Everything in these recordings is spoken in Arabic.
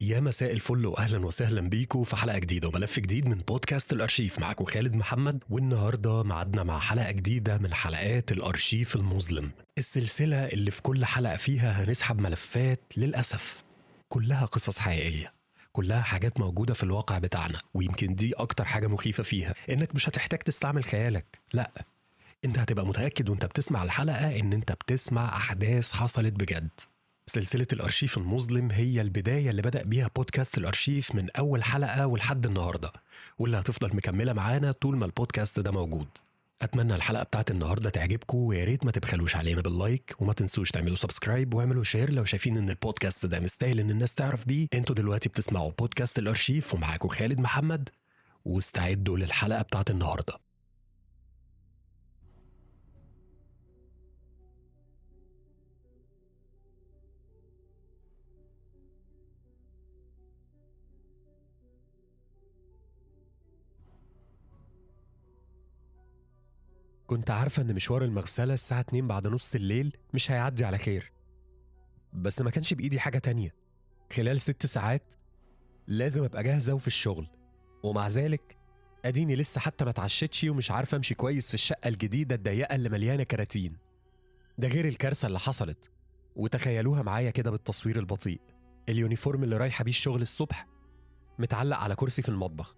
يا مساء الفل واهلا وسهلا بيكم في حلقه جديده وملف جديد من بودكاست الارشيف. معاكم خالد محمد، والنهارده معادنا مع حلقه جديده من حلقات الارشيف المظلم، السلسله اللي في كل حلقه فيها هنسحب ملفات للاسف كلها قصص حقيقيه، كلها حاجات موجوده في الواقع بتاعنا. ويمكن دي اكتر حاجه مخيفه فيها، انك مش هتحتاج تستعمل خيالك، لا، انت هتبقى متاكد وانت بتسمع الحلقه ان انت بتسمع احداث حصلت بجد. سلسلة الأرشيف المظلم هي البداية اللي بدأ بيها بودكاست الأرشيف من أول حلقة ولحد النهاردة، واللي هتفضل مكملة معانا طول ما البودكاست ده موجود. أتمنى الحلقة بتاعت النهاردة تعجبكم، ويا ريت ما تبخلوش علينا باللايك، وما تنسوش تعملوا سبسكرايب واعملوا شير لو شايفين إن البودكاست ده مستاهل إن الناس تعرف بيه. انتوا دلوقتي بتسمعوا بودكاست الأرشيف ومعاكم خالد محمد، واستعدوا للحلقة بتاعت النهاردة. كنت عارفة إن مشوار المغسلة الساعة 2 بعد نص الليل مش هيعدي على خير، بس ما كانش بإيدي حاجة تانية. خلال 6 ساعات لازم أبقى جاهزة وفي الشغل، ومع ذلك أديني لسه حتى ما اتعشتش ومش عارفة أمشي كويس في الشقة الجديدة الضيقة اللي مليانة كراتين. ده غير الكارثة اللي حصلت، وتخيلوها معايا كده بالتصوير البطيء. اليونيفورم اللي رايحة بيه الشغل الصبح متعلق على كرسي في المطبخ.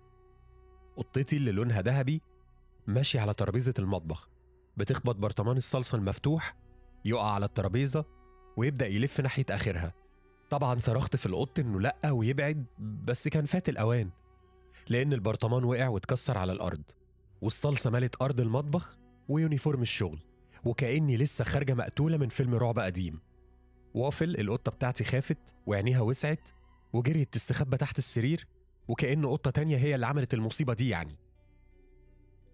قطتي اللي لونها ذهبي ماشية على ترابيزة المطبخ، بتخبط برطمان الصلصة المفتوح يقع على الترابيزة ويبدأ يلف ناحية آخرها. طبعا صرخت في القط إنه لأ ويبعد، بس كان فات الأوان، لأن البرطمان وقع واتكسر على الأرض، والصلصة مالت أرض المطبخ ويونيفورم الشغل، وكأني لسه خارجة مقتولة من فيلم رعب قديم. وافل القطة بتاعتي خافت وعينيها وسعت وجريت تستخبى تحت السرير، وكأن قطة تانية هي اللي عملت المصيبة دي يعني.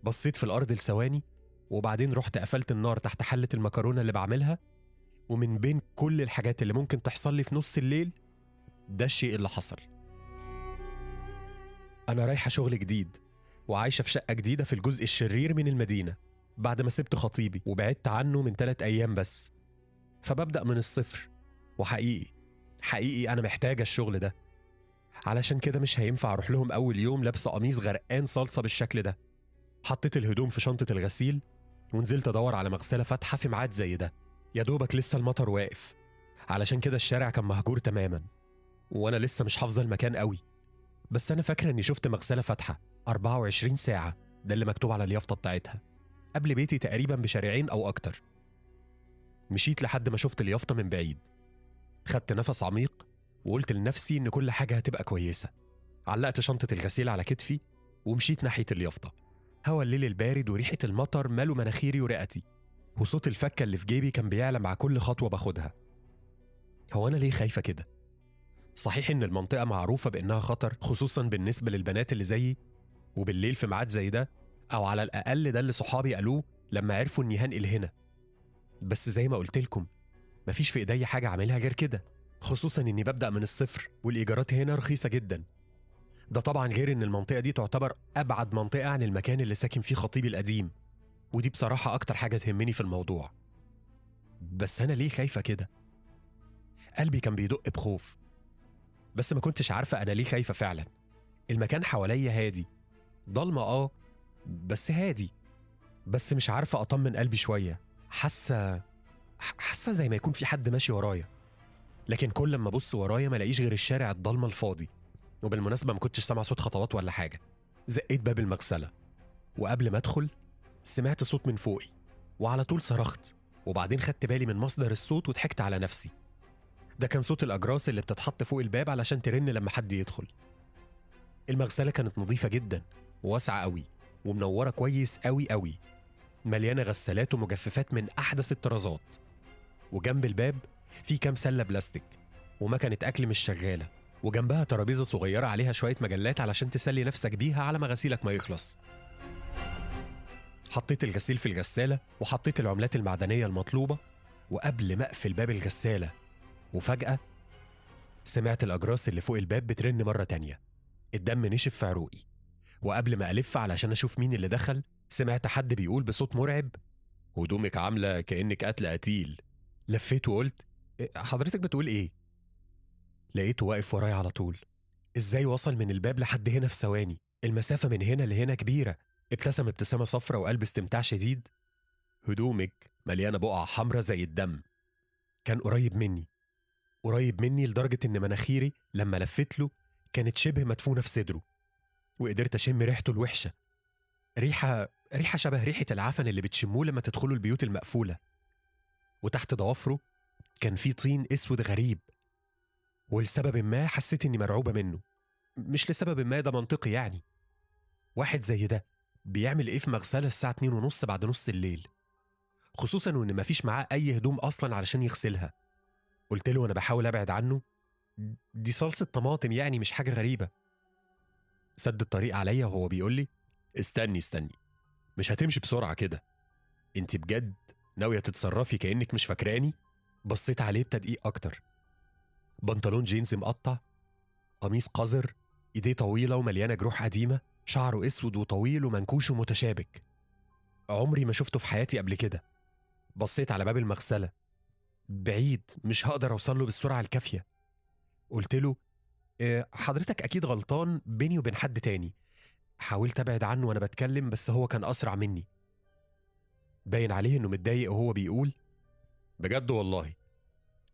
بصيت في الأرض لثواني، وبعدين رحت قفلت النار تحت حلة المكرونة اللي بعملها. ومن بين كل الحاجات اللي ممكن تحصل لي في نص الليل، ده الشيء اللي حصل. أنا رايحة شغل جديد وعايشة في شقة جديدة في الجزء الشرير من المدينة، بعد ما سبت خطيبي وبعدت عنه من 3 أيام بس. فببدأ من الصفر، وحقيقي أنا محتاجة الشغل ده. علشان كده مش هينفع أروح لهم أول يوم لابسة قميص غرقان صلصة بالشكل ده. حطيت الهدوم في شنطة الغسيل ونزلت أدور على مغسلة فاتحة في ميعاد زي ده. يا دوبك لسه المطر واقف، علشان كده الشارع كان مهجور تماما، وأنا لسه مش حافظة المكان قوي. بس أنا فاكرة إني شفت مغسلة فاتحة 24 ساعة، ده اللي مكتوب على اليافطة بتاعتها، قبل بيتي تقريبا بشارعين أو أكتر. مشيت لحد ما شفت اليافطة من بعيد، خدت نفس عميق وقلت لنفسي إن كل حاجة هتبقى كويسة. علقت شنطة الغسيل على كتفي ومشيت ناحية اليافطة. هوا الليل البارد وريحة المطر مالوا مناخيري ورئتي، وصوت الفكة اللي في جيبي كان بيعلى مع كل خطوة باخدها. هو أنا ليه خايفة كده؟ صحيح إن المنطقة معروفة بإنها خطر، خصوصا بالنسبة للبنات اللي زيي، وبالليل في ميعاد زي ده، أو على الأقل ده اللي صحابي قالوه لما عرفوا إني هنقل هنا. بس زي ما قلت لكم، مفيش في إيدي حاجة أعملها غير كده، خصوصا إني ببدأ من الصفر والإيجارات هنا رخيصة جدا. ده طبعا غير إن المنطقة دي تعتبر أبعد منطقة عن المكان اللي ساكن فيه خطيبي القديم، ودي بصراحة أكتر حاجة تهمني في الموضوع. بس أنا ليه خايفة كده؟ قلبي كان بيدق بخوف، بس ما كنتش عارفة أنا ليه خايفة فعلا. المكان حواليا هادي، ضلمة بس هادي، بس مش عارفة أطمن قلبي شوية. حاسة زي ما يكون في حد ماشي ورايا، لكن كل ما أبص ورايا ما لاقيش غير الشارع الضلمة الفاضي. وبالمناسبة ما كنتش سامع صوت خطوات ولا حاجة. زقيت باب المغسلة، وقبل ما أدخل سمعت صوت من فوقي، وعلى طول صرخت، وبعدين خدت بالي من مصدر الصوت وضحكت على نفسي. ده كان صوت الأجراس اللي بتتحط فوق الباب علشان ترن لما حد يدخل. المغسلة كانت نظيفة جدا وواسعة قوي ومنورة كويس قوي، مليانة غسالات ومجففات من أحدث الطرازات. وجنب الباب في كام سلة بلاستيك ومكنة أكل مش شغالة، وجنبها ترابيزة صغيرة عليها شوية مجلات علشان تسلي نفسك بيها على ما غسيلك ما يخلص. حطيت الغسيل في الغسالة وحطيت العملات المعدنية المطلوبة، وقبل ما أقفل باب الغسالة وفجأة سمعت الأجراس اللي فوق الباب بترن مرة تانية. الدم نشف في عروقي، وقبل ما ألف علشان أشوف مين اللي دخل سمعت حد بيقول بصوت مرعب: هدومك عاملة كأنك قتل قتيل. لفيت وقلت: حضرتك بتقول إيه؟ لقيته واقف ورايا على طول. إزاي وصل من الباب لحد هنا في ثواني؟ المسافة من هنا لهنا كبيرة. ابتسم ابتسامة صفرة وقال باستمتاع شديد: هدومك مليانة بقع حمرة زي الدم. كان قريب مني، قريب مني لدرجة إن مناخيري لما لفت له كانت شبه مدفونة في صدره، وقدرت أشم ريحته الوحشة. ريحة شبه ريحة العفن اللي بتشموه لما تدخلوا البيوت المقفولة. وتحت ضوافره كان في طين اسود غريب، ولسبب ما حسيت اني مرعوبة منه. مش لسبب ما، ده منطقي يعني. واحد زي ده بيعمل ايه في مغسلة الساعة 2 ونص بعد نص الليل؟ خصوصا وان مفيش معاه اي هدوم اصلا علشان يغسلها. قلت له وانا بحاول ابعد عنه: دي صلصة طماطم يعني، مش حاجة غريبة. سد الطريق عليا وهو بيقول لي: استني استني، مش هتمشي بسرعة كده. انت بجد ناوية تتصرفي كأنك مش فاكراني؟ بصيت عليه بتدقيق اكتر. بنطلون جينز مقطع، قميص قذر، ايديه طويلة ومليانة جروح قديمة، شعره اسود وطويل ومنكوش ومتشابك. عمري ما شفته في حياتي قبل كده. بصيت على باب المغسلة، بعيد مش هقدر اوصل له بالسرعة الكافية. قلت له: حضرتك اكيد غلطان بيني وبين حد تاني. حاولت ابعد عنه وانا بتكلم بس هو كان اسرع مني. باين عليه انه متضايق وهو بيقول: بجد والله؟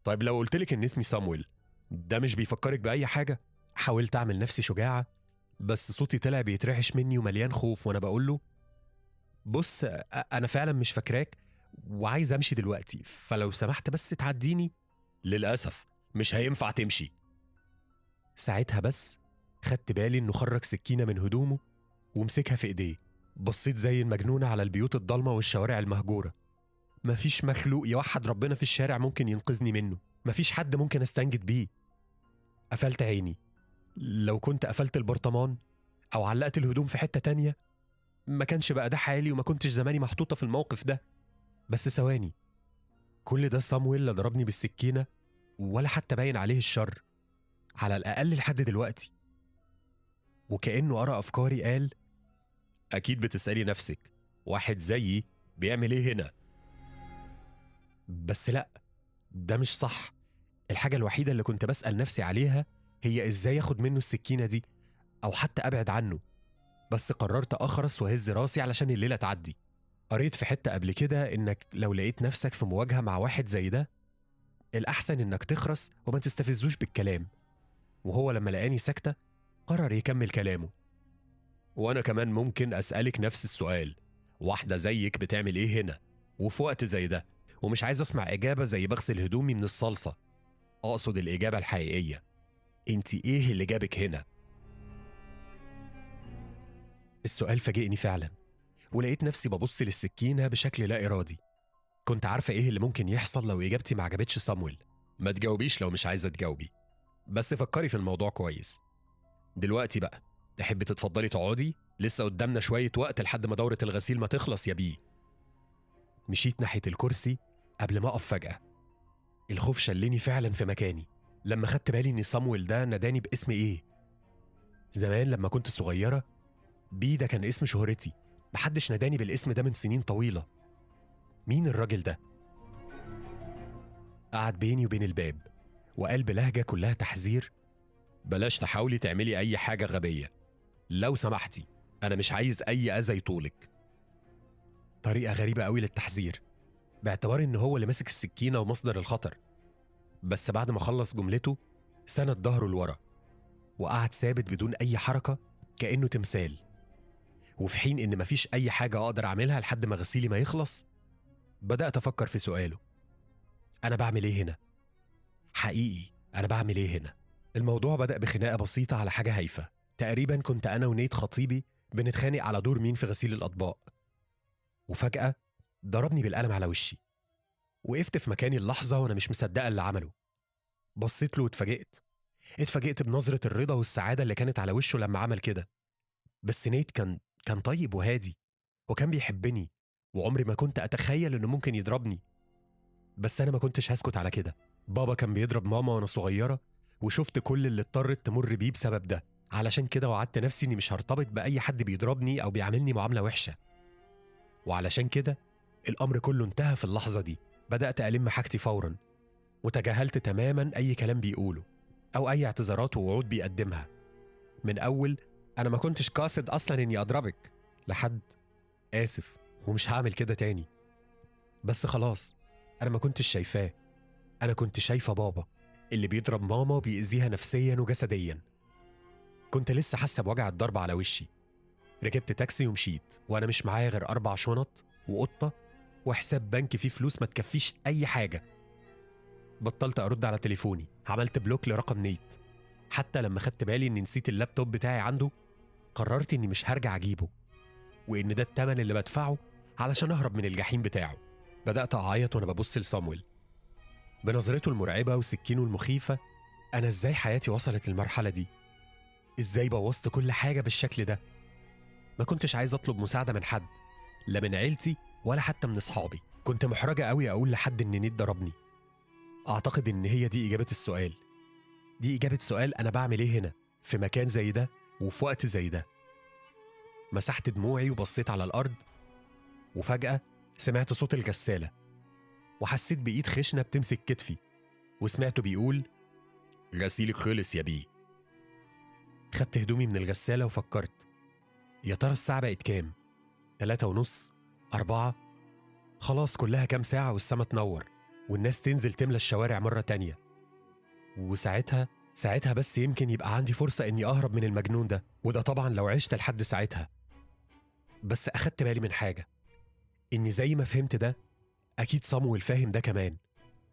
طيب لو قلتلك ان اسمي صامويل، ده مش بيفكرك بأي حاجة؟ حاولت أعمل نفسي شجاعة، بس صوتي طلع بيترعش مني ومليان خوف وأنا بقول له: بص، أنا فعلا مش فاكراك وعايز أمشي دلوقتي، فلو سمحت بس تعديني. للأسف مش هينفع تمشي. ساعتها بس خدت بالي إنه خرج سكينة من هدومه ومسكها في إيديه. بصيت زي المجنونة على البيوت الضلمة والشوارع المهجورة. مفيش مخلوق يوحد ربنا في الشارع ممكن ينقذني منه، مفيش حد ممكن استنجد بيه. قفلت عيني. لو كنت قفلت البرطمان أو علقت الهدوم في حتة تانية ما كانش بقى ده حالي وما كنتش زماني محطوطة في الموقف ده. بس ثواني، كل ده صامويل لا ضربني بالسكينة ولا حتى باين عليه الشر، على الأقل لحد دلوقتي. وكأنه قرأ أفكاري قال: أكيد بتسألي نفسك واحد زيي بيعمل إيه هنا؟ بس لأ، ده مش صح. الحاجة الوحيدة اللي كنت بسأل نفسي عليها هي إزاي أخد منه السكينة دي أو حتى أبعد عنه. بس قررت أخرس وهز راسي علشان الليلة تعدي. قريت في حتة قبل كده إنك لو لقيت نفسك في مواجهة مع واحد زي ده، الأحسن إنك تخرس وما تستفزوش بالكلام. وهو لما لقاني ساكتة قرر يكمل كلامه: وأنا كمان ممكن أسألك نفس السؤال. واحدة زيك بتعمل إيه هنا وفي وقت زي ده؟ ومش عايز أسمع إجابة زي بغسل هدومي من الصلصة. أقصد الإجابة الحقيقية. أنت إيه اللي جابك هنا؟ السؤال فاجئني فعلا، ولقيت نفسي ببص للسكينة بشكل لا إرادي. كنت عارفة إيه اللي ممكن يحصل لو إجابتي ما عجبتش صامويل. ما تجاوبيش لو مش عايزة تجاوبي، بس فكري في الموضوع كويس. دلوقتي بقى تحبي تتفضلي تقعدي؟ لسه قدامنا شوية وقت لحد ما دورة الغسيل ما تخلص يا بيه. مشيت ناحية الكرسي قبل ما أقف فجأة. الخوف شلني فعلا في مكاني لما خدت بالي إن صامويل ده ناداني باسم إيه. زمان لما كنت صغيرة، بيه ده كان اسم شهرتي. محدش ناداني بالاسم ده من سنين طويلة. مين الراجل ده؟ قعد بيني وبين الباب وقال بلهجة كلها تحذير: بلاش تحاولي تعملي أي حاجة غبية لو سمحتي، أنا مش عايز أي أذى يطولك. طريقة غريبة قوي للتحذير، باعتبار إن هو اللي ماسك السكينة ومصدر الخطر. بس بعد ما خلص جملته سند ظهره لورا وقعد ثابت بدون أي حركة كأنه تمثال. وفي حين إن مفيش أي حاجة أقدر أعملها لحد ما غسيلي ما يخلص، بدأت أفكر في سؤاله: أنا بعمل إيه هنا؟ حقيقي أنا بعمل إيه هنا؟ الموضوع بدأ بخناقة بسيطة على حاجة هايفة. تقريبا كنت أنا ونيت خطيبي بنتخانق على دور مين في غسيل الأطباق، وفجأة ضربني بالقلم على وشي. وقفت في مكاني اللحظة وأنا مش مصدقة اللي عمله. بصيت له اتفاجئت بنظرة الرضا والسعادة اللي كانت على وشه لما عمل كده. بس نيت كان طيب وهادي وكان بيحبني، وعمري ما كنت أتخيل إنه ممكن يضربني. بس أنا ما كنتش هسكت على كده. بابا كان بيضرب ماما وأنا صغيرة، وشفت كل اللي اضطرت تمر بيه بسبب ده. علشان كده وعدت نفسي إني مش هرتبط بأي حد بيضربني أو بيعاملني معاملة وحشة. وعلشان كده الأمر كله انتهى في اللحظة دي. بدأت ألم حاجتي فورا وتجاهلت تماما أي كلام بيقوله. أو أي اعتذارات ووعود بيقدمها، من أول أنا ما كنتش قاصد أصلا إني أضربك، لحد آسف ومش هعمل كده تاني. بس خلاص، أنا ما كنتش شايفاه، أنا كنت شايفة بابا اللي بيضرب ماما وبيأذيها نفسيا وجسديا. كنت لسه حاسة بوجع الضرب على وشي. ركبت تاكسي ومشيت وأنا مش معايا غير 4 شنط وقطة وحساب بنك فيه فلوس ما تكفيش أي حاجة. بطلت أرد على تليفوني، عملت بلوك لرقم نيت. حتى لما خدت بالي إني نسيت اللابتوب بتاعي عنده، قررت إني مش هرجع أجيبه، وإن ده التمن اللي بدفعه علشان أهرب من الجحيم بتاعه. بدأت أعيط وأنا ببص لصامويل بنظرته المرعبة وسكينه المخيفة. أنا إزاي حياتي وصلت للمرحلة دي؟ إزاي بوظت كل حاجة بالشكل ده؟ ما كنتش عايز أطلب مساعدة من حد، لا من عيلتي ولا حتى من أصحابي. كنت محرجة قوي أقول لحد إن نيت ضربني. أعتقد إن هي دي إجابة السؤال. دي إجابة سؤال أنا بعمل إيه هنا في مكان زي ده وفي وقت زي ده. مسحت دموعي وبصيت على الأرض، وفجأة سمعت صوت الغسالة، وحسيت بإيد خشنة بتمسك كتفي، وسمعته بيقول غسيلك خلص يا بيه. خدت هدومي من الغسالة وفكرت، يا ترى الساعة بقت كام؟ 3:30؟ 4؟ خلاص كلها كام ساعة والسما تنور والناس تنزل تملى الشوارع مرة تانية. ساعتها بس يمكن يبقى عندي فرصة إني أهرب من المجنون ده، وده طبعا لو عشت لحد ساعتها. بس أخدت بالي من حاجة، إني زي ما فهمت ده أكيد صامويل فاهم ده كمان،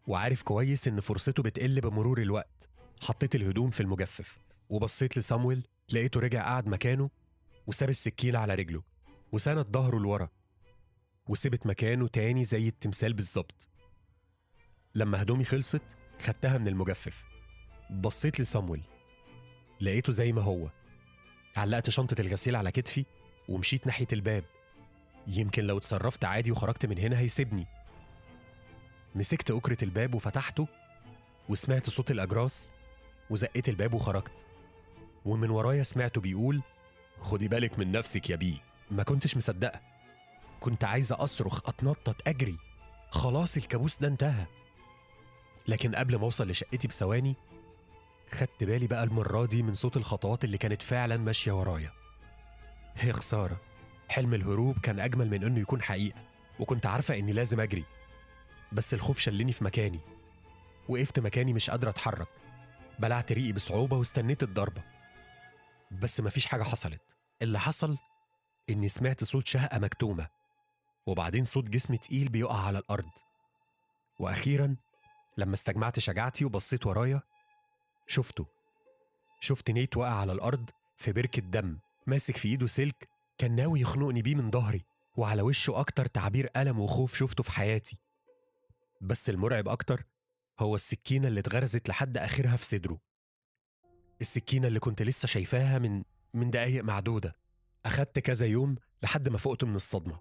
وعارف كويس إن فرصته بتقل بمرور الوقت. حطيت الهدوم في المجفف وبصيت لصامويل، لقيته رجع قعد مكانه وساب السكينة على رجله وسند ظهره لورا، وسبت مكانه تاني زي التمثال بالظبط. لما هدومي خلصت خدتها من المجفف، بصيت لصامويل لقيته زي ما هو. علقت شنطة الغسيل على كتفي ومشيت ناحية الباب، يمكن لو اتصرفت عادي وخرجت من هنا هيسيبني. مسكت أكرة الباب وفتحته، وسمعت صوت الأجراس، وزقيت الباب وخرجت، ومن ورايا سمعته بيقول خدي بالك من نفسك يا بيه. ما كنتش مصدقة، كنت عايزة أصرخ أتنطط أجري، خلاص الكابوس ده انتهى. لكن قبل ما أوصل لشقتي بثواني خدت بالي بقى المرة دي من صوت الخطوات اللي كانت فعلا ماشية ورايا. هي خسارة، حلم الهروب كان أجمل من إنه يكون حقيقة، وكنت عارفة إني لازم أجري، بس الخوف شلني في مكاني. وقفت مكاني مش قادرة أتحرك، بلعت ريقي بصعوبة واستنيت الضربة، بس مفيش حاجة حصلت. اللي حصل إني سمعت صوت شهقة مكتومة، وبعدين صوت جسم تقيل بيقع على الأرض، وأخيرا لما استجمعت شجاعتي وبصيت ورايا شفت نيت واقع على الأرض في بركة دم، ماسك في إيده سلك كان ناوي يخنقني بيه من ظهري، وعلى وشه أكتر تعبير ألم وخوف شفته في حياتي. بس المرعب أكتر هو السكينة اللي اتغرزت لحد آخرها في صدره، السكينة اللي كنت لسه شايفاها من دقايق معدودة. أخدت كذا يوم لحد ما فقت من الصدمة،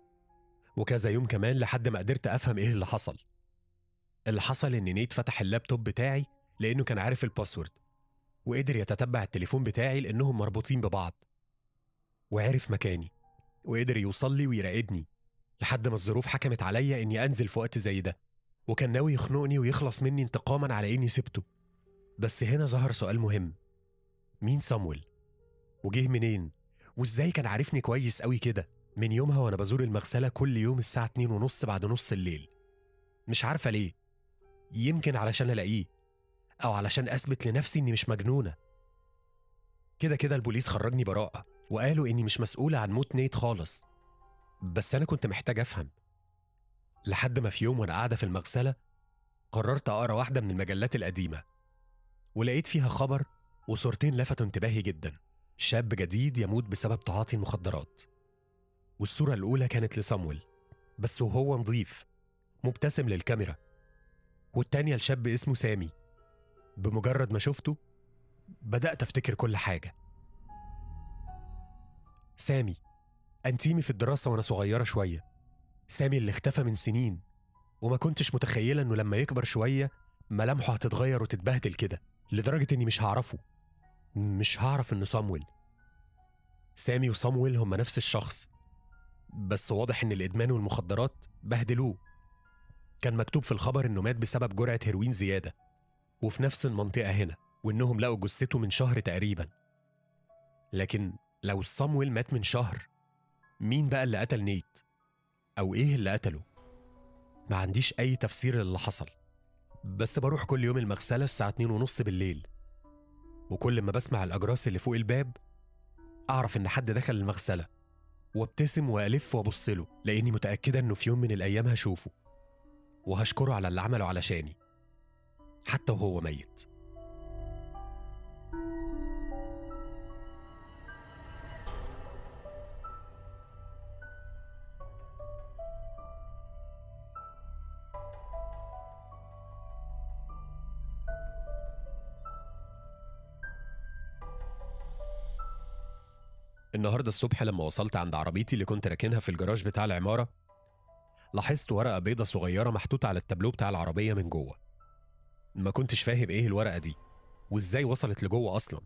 وكذا يوم كمان لحد ما قدرت أفهم إيه اللي حصل. اللي حصل إن نيت فتح اللابتوب بتاعي لأنه كان عارف الباسورد، وقدر يتتبع التليفون بتاعي لأنهم مربوطين ببعض، وعرف مكاني وقدر يوصل لي ويراقبني لحد ما الظروف حكمت عليا إني أنزل في وقت زي ده، وكان ناوي يخنقني ويخلص مني انتقاما على إني سبته. بس هنا ظهر سؤال مهم، مين صامويل؟ وجه منين؟ وإزاي كان عارفني كويس قوي كده؟ من يومها وأنا بزور المغسلة كل يوم الساعة 2:30 بعد نص الليل. مش عارفة ليه، يمكن علشان ألاقيه، أو علشان أثبت لنفسي إني مش مجنونة. كده كده البوليس خرجني براءة وقالوا إني مش مسؤولة عن موت نيت خالص، بس أنا كنت محتاج أفهم. لحد ما في يوم وأنا قاعدة في المغسلة قررت أقرأ واحدة من المجلات القديمة، ولقيت فيها خبر وصورتين لفتوا انتباهي جدا، شاب جديد يموت بسبب تعاطي المخدرات. والصورة الأولى كانت لصامويل بس وهو نظيف مبتسم للكاميرا، والتانية لشاب اسمه سامي. بمجرد ما شفته بدأت أفتكر كل حاجة. سامي أنتيمي في الدراسة وأنا صغيرة شوية، سامي اللي اختفى من سنين وما كنتش متخيلة إنه لما يكبر شوية ملامحه هتتغير وتتبهدل كده لدرجة إني مش هعرفه، مش هعرف إنه صامويل. سامي وصامويل هما نفس الشخص، بس واضح إن الإدمان والمخدرات بهدلوه. كان مكتوب في الخبر إنه مات بسبب جرعة هيروين زيادة، وفي نفس المنطقة هنا. وإنهم لقوا جثته من شهر تقريبا. لكن لو صامويل مات من شهر، مين بقى اللي قتل نيت؟ أو إيه اللي قتله؟ ما عنديش أي تفسير للي حصل، بس بروح كل يوم المغسلة الساعة 2:30 بالليل، وكل ما بسمع الأجراس اللي فوق الباب أعرف إن حد دخل المغسلة، وابتسم وألف وأبصله لأني متأكدة إنه في يوم من الأيام هشوفه وهشكره على اللي عمله علشاني حتى وهو ميت. النهاردة الصبح لما وصلت عند عربيتي اللي كنت راكنها في الجراج بتاع العمارة، لاحظت ورقة بيضة صغيرة محطوطة على التابلو بتاع العربية من جوه. ما كنتش فاهم إيه الورقة دي وإزاي وصلت لجوه أصلا،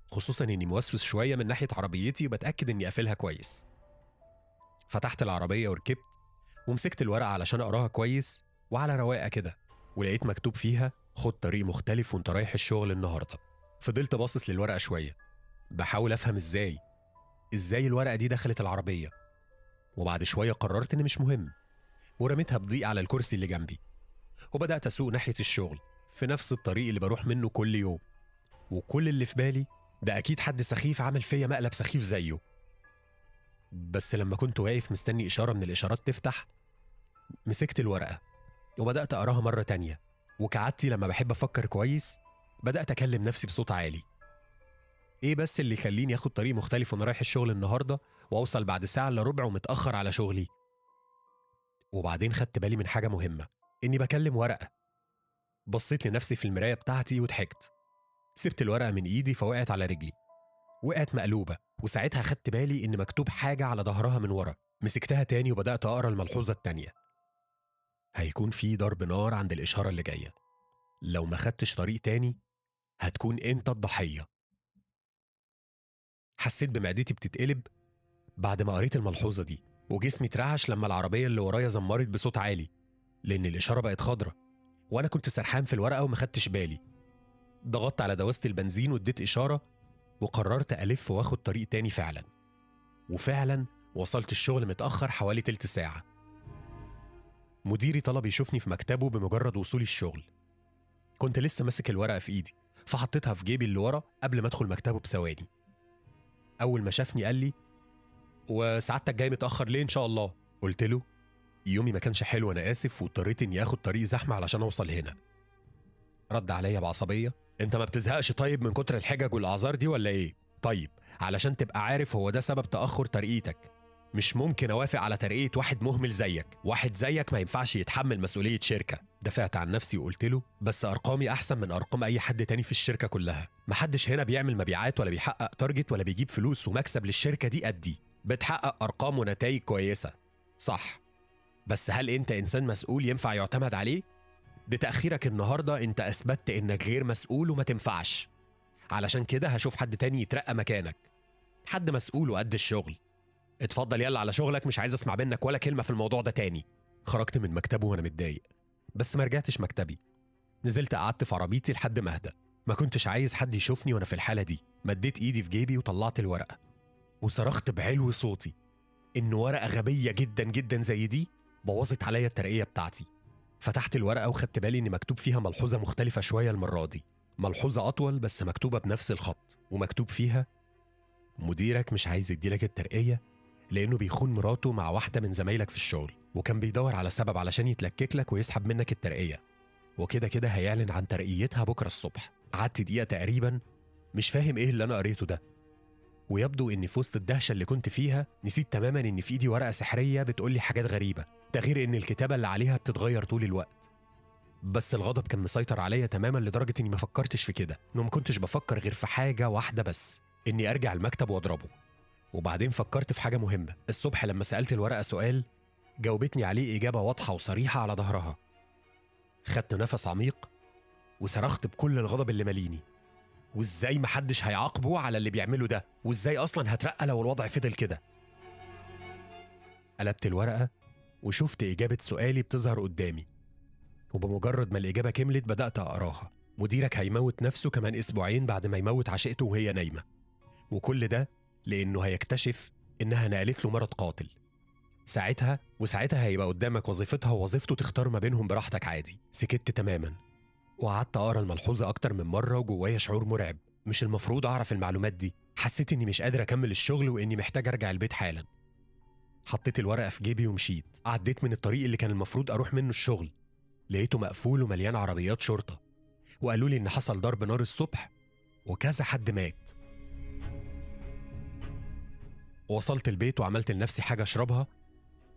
خصوصا إني موسوس شوية من ناحية عربيتي وبتأكد إني قافلها كويس. فتحت العربية وركبت ومسكت الورقة علشان أقراها كويس وعلى رواقة كده، ولقيت مكتوب فيها: خد طريق مختلف وانت رايح الشغل النهاردة. فضلت باصص للورقة شوية بحاول أفهم إزاي الورقة دي دخلت العربية، وبعد شوية قررت إن مش مهم، ورميتها بضيق على الكرسي اللي جنبي، وبدأت أسوق ناحية الشغل في نفس الطريق اللي بروح منه كل يوم. وكل اللي في بالي ده أكيد حد سخيف عمل فيا مقلب سخيف زيه. بس لما كنت واقف مستني إشارة من الإشارات تفتح، مسكت الورقة وبدأت أقراها مرة تانية، وكعادتي لما بحب أفكر كويس بدأت أكلم نفسي بصوت عالي: إيه بس اللي يخليني آخد طريق مختلف وأنا رايح الشغل النهاردة وأوصل بعد ساعة إلا ربع ومتأخر على شغلي؟ وبعدين خدت بالي من حاجة مهمة، إني بكلم ورقة. بصيت لنفسي في المراية بتاعتي وضحكت. سبت الورقة من إيدي فوقعت على رجلي، وقعت مقلوبة، وساعتها خدت بالي إن مكتوب حاجة على ظهرها من ورا. مسكتها تاني وبدأت أقرأ الملحوظة التانية: هيكون في ضرب نار عند الإشارة اللي جاية، لو ما خدتش طريق تاني هتكون أنت الضحية. حسيت بمعدتي بتتقلب بعد ما قريت الملحوظة دي، وجسمي اترعش لما العربية اللي ورايا زمرت بصوت عالي، لأن الإشارة بقت خضرة وأنا كنت سرحان في الورقة وما خدتش بالي. ضغطت على دواسة البنزين واديت إشارة، وقررت ألف واخد طريق تاني فعلا. وفعلا وصلت الشغل متأخر حوالي تلت ساعة. مديري طلب يشوفني في مكتبه بمجرد وصولي الشغل. كنت لسه ماسك الورقة في إيدي فحطيتها في جيبي اللي ورا قبل ما أدخل مكتبه بثواني. أول ما شافني قال لي: وسعادتك جاي متأخر ليه إن شاء الله؟ قلت له: يومي ما كانش حلو أنا آسف، واضطريت إني آخد طريق زحمة علشان أوصل هنا. رد عليا بعصبية: أنت ما بتزهقش طيب من كتر الحجج والأعذار دي ولا إيه؟ طيب علشان تبقى عارف هو ده سبب تأخر ترقيتك. مش ممكن أوافق على ترقية واحد مهمل زيك، واحد زيك ما ينفعش يتحمل مسؤولية شركة. دفعت عن نفسي وقلت له: بس أرقامي أحسن من أرقام أي حد تاني في الشركة كلها، محدش هنا بيعمل مبيعات ولا بيحقق تارجت ولا بيجيب فلوس ومكسب للشركة دي قدي. بتحقق أرقام ونتائج كويسة صح، بس هل أنت إنسان مسؤول ينفع يعتمد عليه؟ بتأخيرك النهاردة أنت أثبتت إنك غير مسؤول وما تنفعش، علشان كده هشوف حد تاني يترقى مكانك، حد مسؤول وقد الشغل. اتفضل يلا على شغلك، مش عايز اسمع منك ولا كلمة في الموضوع ده تاني. خرجت من مكتبه وانا متضايق، بس ما رجعتش مكتبي. نزلت قعدت في عربيتي لحد ما اهدى. ما كنتش عايز حد يشوفني وانا في الحالة دي. مديت ايدي في جيبي وطلعت الورقة وصرخت بعلو صوتي ان ورقة غبية جدا جدا زي دي بوظت عليا الترقية بتاعتي. فتحت الورقة وخدت بالي ان مكتوب فيها ملحوظة مختلفة شوية المرة دي، ملحوظة اطول بس مكتوبة بنفس الخط، ومكتوب فيها: مديرك مش عايز يديلك الترقية لأنه بيخون مراته مع واحدة من زمايلك في الشغل، وكان بيدور على سبب علشان يتلكك لك ويسحب منك الترقية، وكده كده هيعلن عن ترقيتها بكرة الصبح. قعدت دقيقة تقريبا مش فاهم إيه اللي أنا قريته ده، ويبدو إني في وسط الدهشة اللي كنت فيها نسيت تماما إن في إيدي ورقة سحرية بتقولي حاجات غريبة، ده غير إن الكتابة اللي عليها بتتغير طول الوقت. بس الغضب كان مسيطر عليا تماما لدرجة إني ما فكرتش في كده، وما كنتش بفكر غير في حاجة واحدة بس، إني أرجع المكتب وأضربه. وبعدين فكرت في حاجة مهمة. الصبح لما سألت الورقة سؤال جاوبتني عليه إجابة واضحة وصريحة على ظهرها. خدت نفس عميق وصرخت بكل الغضب اللي ماليني: وإزاي محدش هيعاقبه على اللي بيعمله ده؟ وإزاي أصلا هترقى لو الوضع فضل كده؟ قلبت الورقة وشفت إجابة سؤالي بتظهر قدامي، وبمجرد ما الإجابة كملت بدأت أقراها. مديرك هيموت نفسه كمان أسبوعين بعد ما يموت عشيقته وهي نايمة، وكل ده لأنه هيكتشف إنها نقلت له مرض قاتل. ساعتها هيبقى قدامك وظيفتها ووظيفته، تختار ما بينهم براحتك عادي. سكت تماما، وقعدت أقرأ الملحوظة أكتر من مرة وجوايا شعور مرعب. مش المفروض أعرف المعلومات دي. حسيت إني مش قادر أكمل الشغل وإني محتاج أرجع البيت حالا. حطيت الورقة في جيبي ومشيت. عديت من الطريق اللي كان المفروض أروح منه الشغل، لقيته مقفول ومليان عربيات شرطة، وقالوا لي إن حصل ضرب نار الصبح وكذا حد مات. وصلت البيت وعملت لنفسي حاجة أشربها،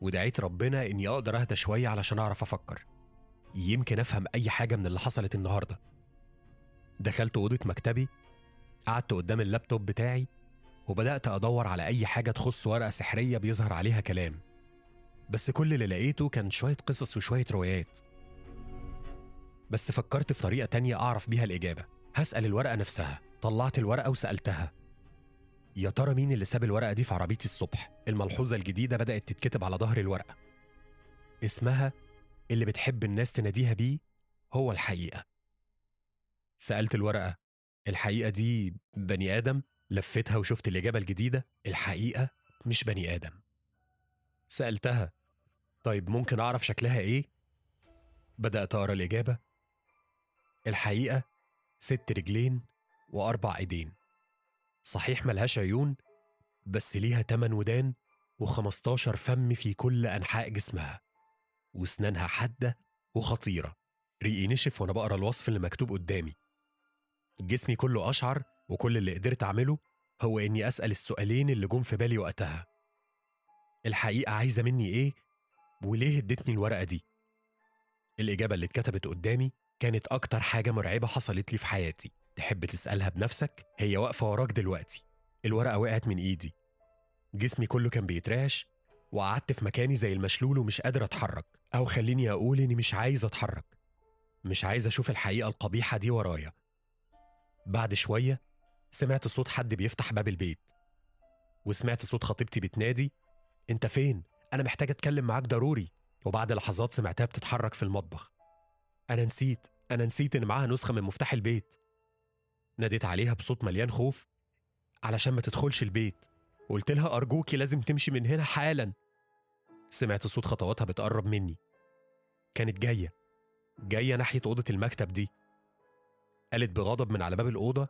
ودعيت ربنا إني أقدر أهدى شوية علشان أعرف أفكر، يمكن أفهم أي حاجة من اللي حصلت النهاردة. دخلت أوضة مكتبي، قعدت قدام اللابتوب بتاعي وبدأت أدور على أي حاجة تخص ورقة سحرية بيظهر عليها كلام، بس كل اللي لقيته كان شوية قصص وشوية روايات. بس فكرت في طريقة تانية أعرف بيها الإجابة. هسأل الورقة نفسها. طلعت الورقة وسألتها: يا ترى مين اللي ساب الورقة دي في عربيتي الصبح؟ الملحوظة الجديدة بدأت تتكتب على ظهر الورقة. اسمها اللي بتحب الناس تناديها بيه هو الحقيقة. سألت الورقة: الحقيقة دي بني آدم؟ لفتها وشفت الإجابة الجديدة: الحقيقة مش بني آدم. سألتها: طيب ممكن أعرف شكلها إيه؟ بدأت أقرأ الإجابة: الحقيقة 6 رجلين و4 إيدين. صحيح ملهاش عيون، بس ليها 8 ودان و15 فم في كل أنحاء جسمها، وأسنانها حادة وخطيرة. ريقي نشف وأنا بقرأ الوصف اللي مكتوب قدامي. جسمي كله أشعر، وكل اللي قدرت أعمله هو إني أسأل السؤالين اللي جم في بالي وقتها: الحقيقة عايزة مني إيه؟ وليه ادتني الورقة دي؟ الإجابة اللي اتكتبت قدامي كانت أكتر حاجة مرعبة حصلت لي في حياتي. تحب تسألها بنفسك؟ هي واقفة وراك دلوقتي. الورقة وقعت من إيدي، جسمي كله كان بيترعش، وقعدت في مكاني زي المشلول ومش قادر أتحرك، أو خليني أقول إني مش عايز أتحرك. مش عايز أشوف الحقيقة القبيحة دي ورايا. بعد شوية سمعت صوت حد بيفتح باب البيت، وسمعت صوت خطيبتي بتنادي: أنت فين؟ أنا محتاجة أتكلم معاك ضروري. وبعد لحظات سمعتها بتتحرك في المطبخ. أنا نسيت إن معاها نسخة من مفتاح البيت. ناديت عليها بصوت مليان خوف علشان ما تدخلش البيت، وقلت لها: أرجوكي لازم تمشي من هنا حالا. سمعت صوت خطواتها بتقرب مني. كانت جاية ناحية أوضة المكتب دي. قالت بغضب من على باب الأوضة: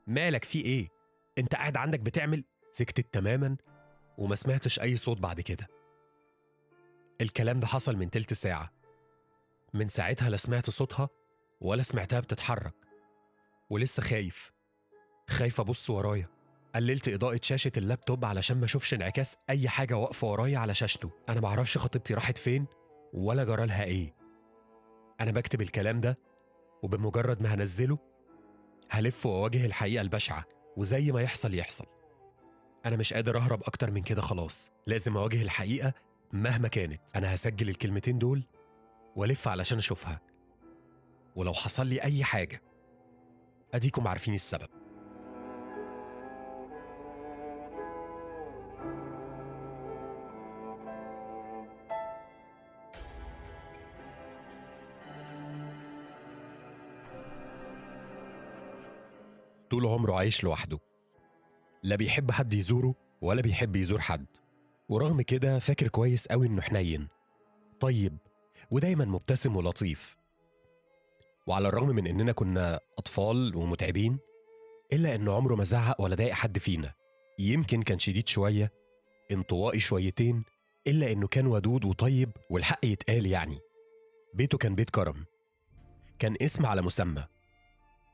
مالك في إيه؟ أنت قاعد عندك بتعمل؟ سكتت تماما وما سمعتش أي صوت بعد كده. الكلام ده حصل من تلت ساعة. من ساعتها لا سمعت صوتها ولا سمعتها بتتحرك، ولسه خايف أبص ورايا. قللت إضاءة شاشة اللابتوب علشان ما أشوفش انعكاس أي حاجة واقفة ورايا على شاشته. أنا معرفش خطيبتي راحت فين ولا جرالها إيه. أنا بكتب الكلام ده، وبمجرد ما هنزله هلف وأواجه الحقيقة البشعة، وزي ما يحصل يحصل. أنا مش قادر أهرب أكتر من كده، خلاص لازم أواجه الحقيقة مهما كانت. أنا هسجل الكلمتين دول وألف علشان أشوفها، ولو حصل لي أي حاجة أديكم عارفين السبب. طول عمره عايش لوحده، لا بيحب حد يزوره ولا بيحب يزور حد، ورغم كده فاكر كويس قوي إنه حنين طيب ودايما مبتسم ولطيف. وعلى الرغم من إننا كنا أطفال ومتعبين، إلا إنه عمره ما زعق ولا ضايق حد فينا. يمكن كان شديد شوية، انطوائي شويتين، إلا إنه كان ودود وطيب، والحق يتقال يعني. بيته كان بيت كرم، كان اسم على مسمى.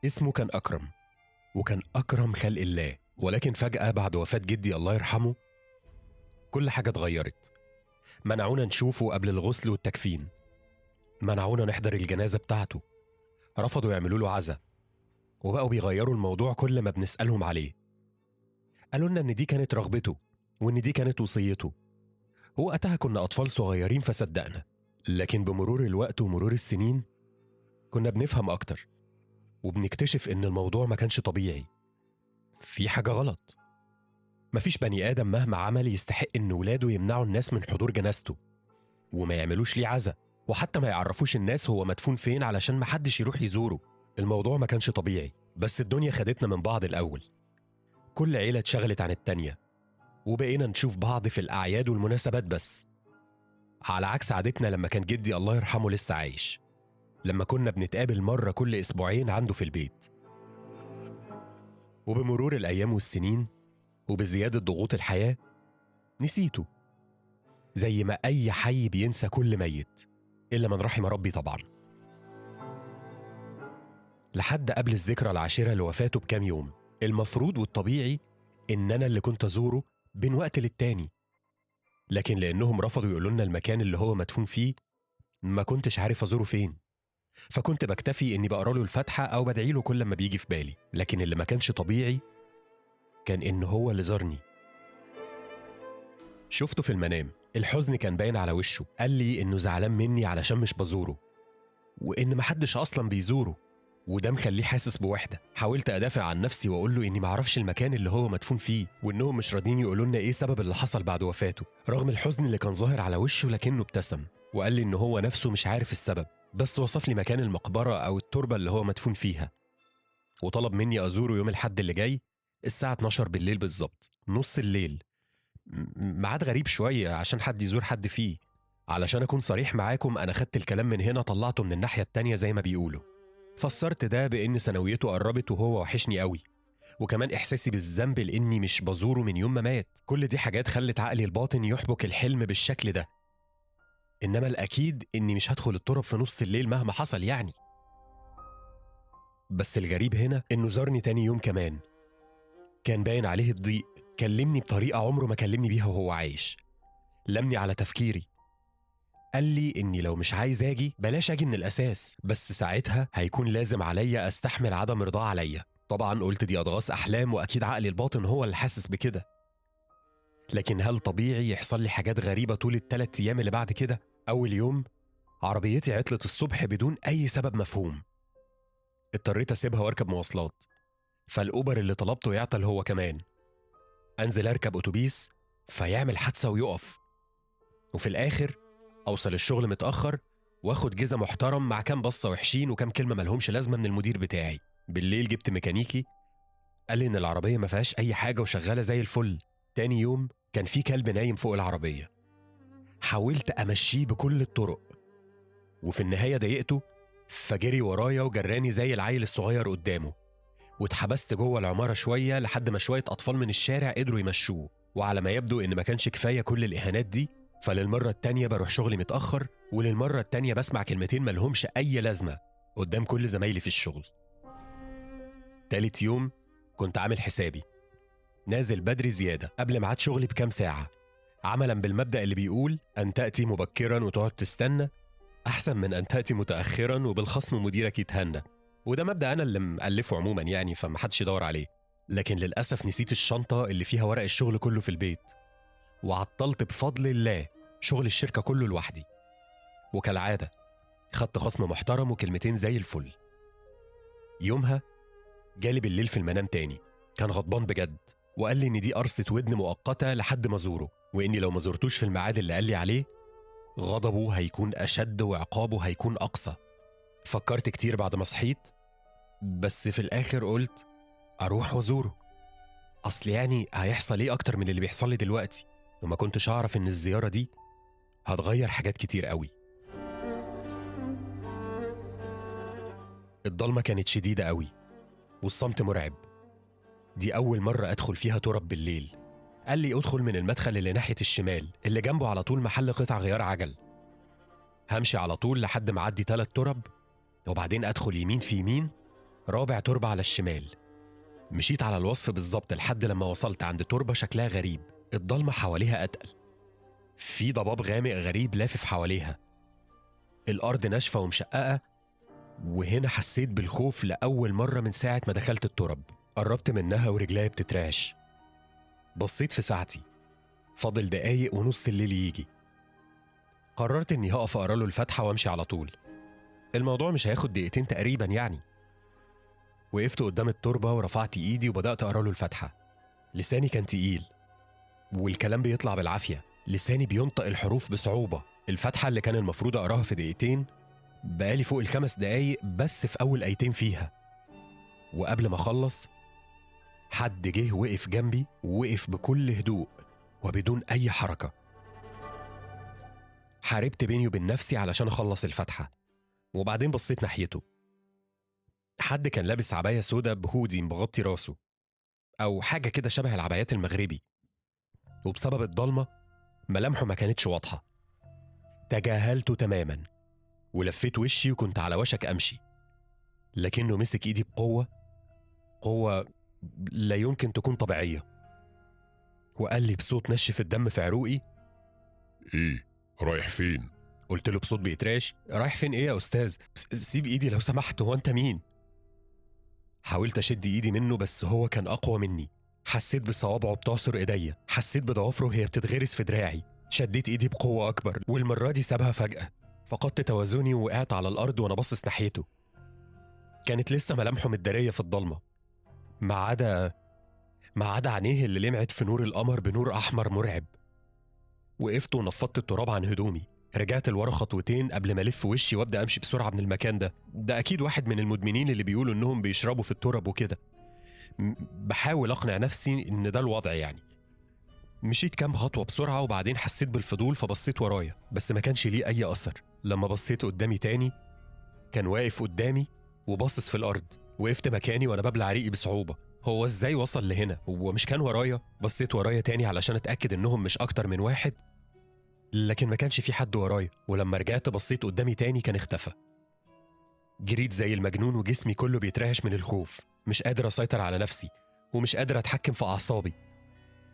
اسمه كان أكرم، وكان أكرم خلق الله. ولكن فجأة بعد وفاة جدي الله يرحمه كل حاجة اتغيرت. منعونا نشوفه قبل الغسل والتكفين، منعونا نحضر الجنازة بتاعته، رفضوا يعملوا له عزا، وبقوا بيغيروا الموضوع كل ما بنسألهم عليه. قالوا لنا إن دي كانت رغبته وإن دي كانت وصيته. وقتها كنا أطفال صغيرين فصدقنا، لكن بمرور الوقت ومرور السنين كنا بنفهم أكتر، وبنكتشف إن الموضوع ما كانش طبيعي، في حاجة غلط. مفيش بني آدم مهما عمل يستحق إن ولاده يمنعوا الناس من حضور جنازته، وما يعملوش ليه عزا، وحتى ما يعرفوش الناس هو مدفون فين علشان محدش يروح يزوره. الموضوع ما كانش طبيعي، بس الدنيا خدتنا من بعض الأول. كل عيلة اتشغلت عن التانية، وبقينا نشوف بعض في الأعياد والمناسبات بس، على عكس عادتنا لما كان جدي الله يرحمه لسه عايش، لما كنا بنتقابل مرة كل أسبوعين عنده في البيت. وبمرور الأيام والسنين وبزيادة ضغوط الحياة نسيته، زي ما أي حي بينسى كل ميت، إلا من رحم ربي طبعا. لحد قبل الذكرى العاشرة لوفاته بكام يوم، المفروض والطبيعي إن أنا اللي كنت أزوره بين وقت للتاني، لكن لأنهم رفضوا يقولوا لنا المكان اللي هو مدفون فيه، ما كنتش عارف أزوره فين، فكنت بكتفي إني بقرأ له الفاتحة أو بدعي له كل ما بيجي في بالي. لكن اللي ما كانش طبيعي كان إن هو اللي زارني. شفته في المنام، الحزن كان باين على وشه، قال لي إنه زعلان مني علشان مش بزوره، وإن محدش أصلا بيزوره، وده مخليه حاسس بوحدة. حاولت أدافع عن نفسي وأقول له إني معرفش المكان اللي هو مدفون فيه، وإنهم مش راضيين يقولوا لنا إيه سبب اللي حصل بعد وفاته، رغم الحزن اللي كان ظاهر على وشه، لكنه ابتسم وقال لي إن هو نفسه مش عارف السبب، بس وصف لي مكان المقبرة أو التربة اللي هو مدفون فيها، وطلب مني أزوره يوم الحد اللي جاي الساعة 12 بالليل بالظبط، نص الليل. ميعاد غريب شوية عشان حد يزور حد فيه. علشان أكون صريح معاكم، أنا خدت الكلام من هنا طلعته من الناحية التانية زي ما بيقولوا. فسرت ده بإن ثانويته قربت وهو وحشني قوي، وكمان إحساسي بالذنب لإني مش بزوره من يوم ما مات. كل دي حاجات خلت عقلي الباطن يحبك الحلم بالشكل ده، إنما الأكيد إني مش هدخل التراب في نص الليل مهما حصل يعني. بس الغريب هنا إنه زارني تاني يوم كمان، كان باين عليه الضيق، كلمني بطريقة عمره ما كلمني بيها وهو عايش، لمني على تفكيري، قال لي إني لو مش عايز أجي بلاش أجي من الأساس، بس ساعتها هيكون لازم عليا أستحمل عدم رضاه عليا. طبعا قلت دي أضغاث أحلام، وأكيد عقلي الباطن هو اللي حاسس بكده، لكن هل طبيعي يحصل لي حاجات غريبة طول ال3 أيام اللي بعد كده؟ أول يوم عربيتي عطلت الصبح بدون أي سبب مفهوم، اضطريت أسيبها وأركب مواصلات، فالأوبر اللي طلبته يعطل هو كمان، أنزل أركب أتوبيس فيعمل حادثة ويقف، وفي الآخر أوصل الشغل متأخر واخد جزء محترم مع كام بصة وحشين وكام كلمة ملهمش لازمة من المدير بتاعي. بالليل جبت ميكانيكي قال لي إن العربية ما فيهاش أي حاجة وشغالة زي الفل. تاني يوم كان في كلب نايم فوق العربية، حاولت أمشيه بكل الطرق، وفي النهاية ضايقته فجري ورايا وجراني زي العيل الصغير قدامه، واتحبست جوه العمارة شوية لحد ما شوية أطفال من الشارع قدروا يمشوه. وعلى ما يبدو إن ما كانش كفاية كل الإهانات دي، فللمرة التانية بروح شغلي متأخر، وللمرة التانية بسمع كلمتين ملهمش أي لازمة قدام كل زمايلي في الشغل. تالت يوم كنت عامل حسابي نازل بدري زيادة قبل ميعاد شغلي بكام ساعة، عملا بالمبدأ اللي بيقول أن تأتي مبكرا وتقعد تستنى أحسن من أن تأتي متأخرا وبالخصم مديرك يتهنى. وده مبدأ أنا اللي مألفه عموما يعني، فمحدش يدور عليه. لكن للأسف نسيت الشنطة اللي فيها ورق الشغل كله في البيت، وعطلت بفضل الله شغل الشركة كله لوحدي، وكالعادة خدت خصم محترم وكلمتين زي الفل. يومها جالي بالليل في المنام تاني، كان غضبان بجد، وقال لي إن دي قرصة ودن مؤقتة لحد ما أزوره، وإني لو ما زرتوش في الميعاد اللي قال لي عليه غضبه هيكون أشد وعقابه هيكون أقصى. فكرت كتير بعد ما صحيت، بس في الآخر قلت أروح وأزوره، أصل يعني هيحصل إيه أكتر من اللي بيحصل لي دلوقتي؟ وما كنتش أعرف إن الزيارة دي هتغير حاجات كتير قوي. الضلمة كانت شديدة قوي والصمت مرعب، دي أول مرة أدخل فيها تراب بالليل. قال لي أدخل من المدخل اللي ناحية الشمال اللي جنبه على طول محل قطع غيار عجل، همشي على طول لحد ما أعدي 3 تراب، وبعدين أدخل يمين في يمين، رابع تربة على الشمال. مشيت على الوصف بالظبط لحد لما وصلت عند تربة شكلها غريب، الضلمة حواليها أتقل، في ضباب غامق غريب لافف حواليها، الأرض ناشفة ومشققة. وهنا حسيت بالخوف لأول مرة من ساعة ما دخلت الترب. قربت منها ورجلي بتترعش، بصيت في ساعتي، فاضل دقايق ونص الليل يجي. قررت إني هقف أقرأ له الفاتحة وأمشي على طول، الموضوع مش هياخد دقيقتين تقريبا يعني. وقفت قدام التربة ورفعت إيدي وبدأت أقرأ له الفاتحة. لساني كان تقيل والكلام بيطلع بالعافية، لساني بينطق الحروف بصعوبة. الفاتحة اللي كان المفروض أقراها في دقيقتين بقالي فوق ال5 دقايق بس في أول آيتين فيها، وقبل ما أخلص حد جه وقف جنبي ووقف بكل هدوء وبدون أي حركة. حاربت بيني وبين نفسي علشان أخلص الفتحة، وبعدين بصيت ناحيته. حد كان لابس عباية سودا بهودي مغطي راسه، أو حاجة كده شبه العبايات المغربي، وبسبب الضلمة ملامحه ما كانتش واضحة. تجاهلته تماما ولفيت وشي وكنت على وشك أمشي، لكنه مسك إيدي بقوة، قوة لا يمكن تكون طبيعية، وقال لي بصوت نشف الدم في عروقي: ايه رايح فين؟ قلت له بصوت بيتراش: رايح فين ايه يا استاذ؟ سيب ايدي لو سمحت، هو انت مين؟ حاولت اشد ايدي منه بس هو كان اقوى مني. حسيت بصوابعه بتعصر ايديا، حسيت بضوافره وهي بتتغرس في دراعي. شديت ايدي بقوه اكبر، والمره دي سابها فجاه. فقدت توازني ووقعت على الارض وانا باصص ناحيته. كانت لسه ملامحه متداريه في الضلمه، ما عدا عينيه اللي لمعت في نور القمر بنور احمر مرعب. وقفت ونفضت التراب عن هدومي، رجعت لورا خطوتين قبل ما الف وشي وابدا امشي بسرعه من المكان ده اكيد واحد من المدمنين اللي بيقولوا انهم بيشربوا في التراب وكده. بحاول اقنع نفسي ان ده الوضع يعني. مشيت كام خطوه بسرعه وبعدين حسيت بالفضول فبصيت ورايا، بس ما كانش ليه اي اثر. لما بصيت قدامي تاني كان واقف قدامي وباصص في الارض. وقفت مكاني وانا ببلع ريقي بصعوبه. هو ازاي وصل لهنا؟ هو مش كان ورايا؟ بصيت ورايا تاني علشان اتاكد انهم مش اكتر من واحد، لكن ما كانش في حد ورايا. ولما رجعت بصيت قدامي تاني كان اختفى. جريت زي المجنون وجسمي كله بيترعش من الخوف، مش قادر اسيطر على نفسي ومش قادر اتحكم في اعصابي.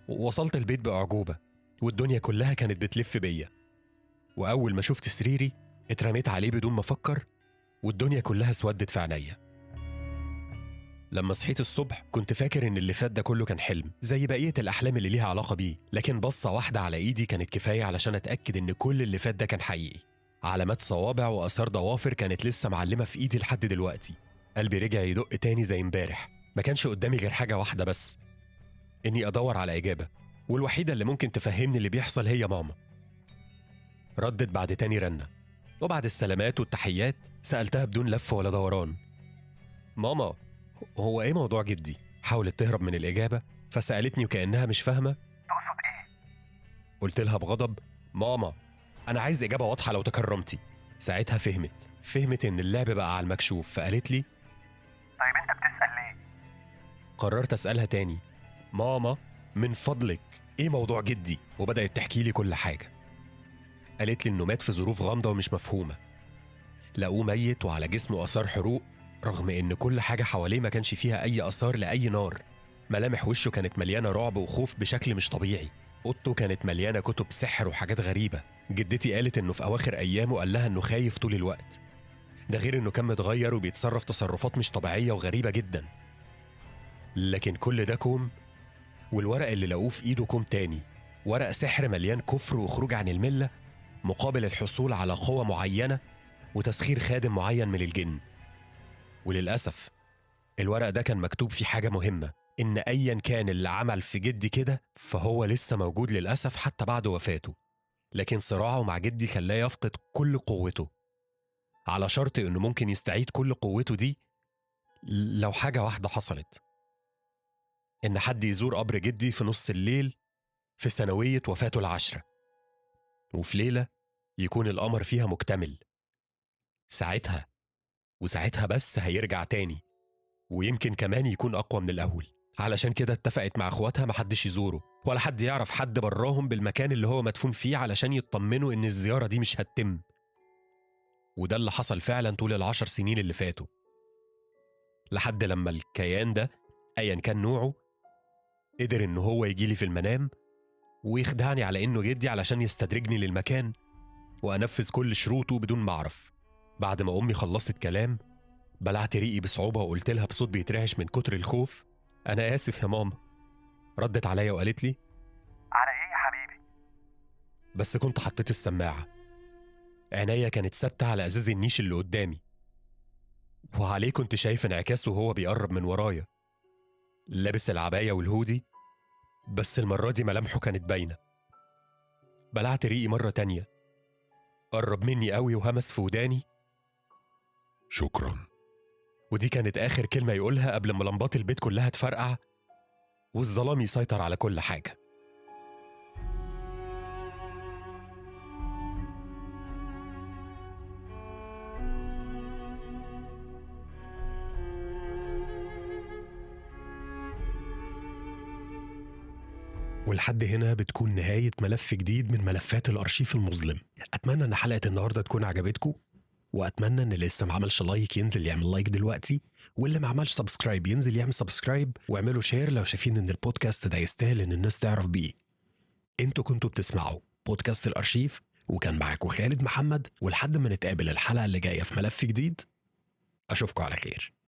وصلت البيت باعجوبه والدنيا كلها كانت بتلف بيا. واول ما شفت سريري اترميت عليه بدون ما افكر، والدنيا كلها اسودت في عينيا. لما صحيت الصبح كنت فاكر ان اللي فات ده كله كان حلم زي بقيه الاحلام اللي ليها علاقه بيه، لكن بصه واحده على ايدي كانت كفايه علشان اتاكد ان كل اللي فات ده كان حقيقي. علامات صوابع واثار ضوافر كانت لسه معلمه في ايدي لحد دلوقتي. قلبي رجع يدق تاني زي امبارح. ما كانش قدامي غير حاجه واحده بس، اني ادور على اجابه، والوحيده اللي ممكن تفهمني اللي بيحصل هي ماما. ردت بعد تاني رنه، وبعد السلامات والتحيات سالتها بدون لف ولا دوران: ماما، هو ايه موضوع جدي؟ حاولت تهرب من الإجابة فسألتني وكأنها مش فاهمة: تقصد ايه؟ قلت لها بغضب: ماما، أنا عايز إجابة واضحة لو تكرمتي. ساعتها فهمت إن اللعب بقى على المكشوف، فقالت لي: طيب انت بتسأل ليه؟ قررت أسألها تاني: ماما، من فضلك إيه موضوع جدي؟ وبدأت تحكي لي كل حاجة. قالت لي إنه مات في ظروف غامضة ومش مفهومة. لقوه ميت وعلى جسمه آثار حروق، رغم إن كل حاجة حواليه ما كانش فيها أي آثار لأي نار. ملامح وشه كانت مليانة رعب وخوف بشكل مش طبيعي. أوضته كانت مليانة كتب سحر وحاجات غريبة. جدتي قالت إنه في أواخر أيامه قال لها إنه خايف طول الوقت، ده غير إنه كان متغير وبيتصرف تصرفات مش طبيعية وغريبة جدا. لكن كل ده كوم، والورق اللي لقوه في إيده كوم تاني، ورق سحر مليان كفر وخروج عن الملة مقابل الحصول على قوة معينة وتسخير خادم معين من الجن. وللأسف الورق ده كان مكتوب فيه حاجة مهمة، إن أيا كان اللي عمل في جدي كده فهو لسه موجود للأسف حتى بعد وفاته، لكن صراعه مع جدي خلاه يفقد كل قوته، على شرط إنه ممكن يستعيد كل قوته دي لو حاجة واحدة حصلت: إن حد يزور قبر جدي في نص الليل في سنوية وفاته ال10، وفي ليلة يكون القمر فيها مكتمل. ساعتها وساعتها بس هيرجع تاني، ويمكن كمان يكون أقوى من الأول. علشان كده اتفقت مع اخواتها محدش يزوره ولا حد يعرف حد براهم بالمكان اللي هو مدفون فيه علشان يطمنوا ان الزيارة دي مش هتتم. وده اللي حصل فعلا طول ال10 سنين اللي فاتوا، لحد لما الكيان ده ايا كان نوعه قدر ان هو يجيلي في المنام ويخدعني على انه جدي علشان يستدرجني للمكان وانفذ كل شروطه بدون ما اعرف. بعد ما امي خلصت كلام بلعت ريقي بصعوبة وقلت لها بصوت بيترعش من كتر الخوف: انا اسف يا ماما. ردت عليا وقالت لي: على ايه يا حبيبي؟ بس كنت حطيت السماعة. عينيا كانت ثابتة على أزاز النيش اللي قدامي، وعليه كنت شايف انعكاسه وهو بيقرب من ورايا، لابس العباية والهودي، بس المرة دي ملامحه كانت باينة. بلعت ريقي مرة تانية، قرب مني قوي وهمس في وداني: شكرا. ودي كانت آخر كلمة يقولها قبل ما لمبات البيت كلها تفرقع والظلام يسيطر على كل حاجة. ولحد هنا بتكون نهاية ملف جديد من ملفات الأرشيف المظلم. أتمنى إن حلقة النهاردة تكون عجبتكم، وأتمنى إن اللي لسه ما عملش لايك ينزل يعمل لايك دلوقتي، واللي ما عملش سبسكرايب ينزل يعمل سبسكرايب، واعملوا شير لو شايفين إن البودكاست ده يستاهل إن الناس تعرف بيه. انتوا كنتوا بتسمعوا بودكاست الأرشيف، وكان معاكم خالد محمد، ولحد ما نتقابل الحلقة اللي جاية في ملف جديد، أشوفكم على خير.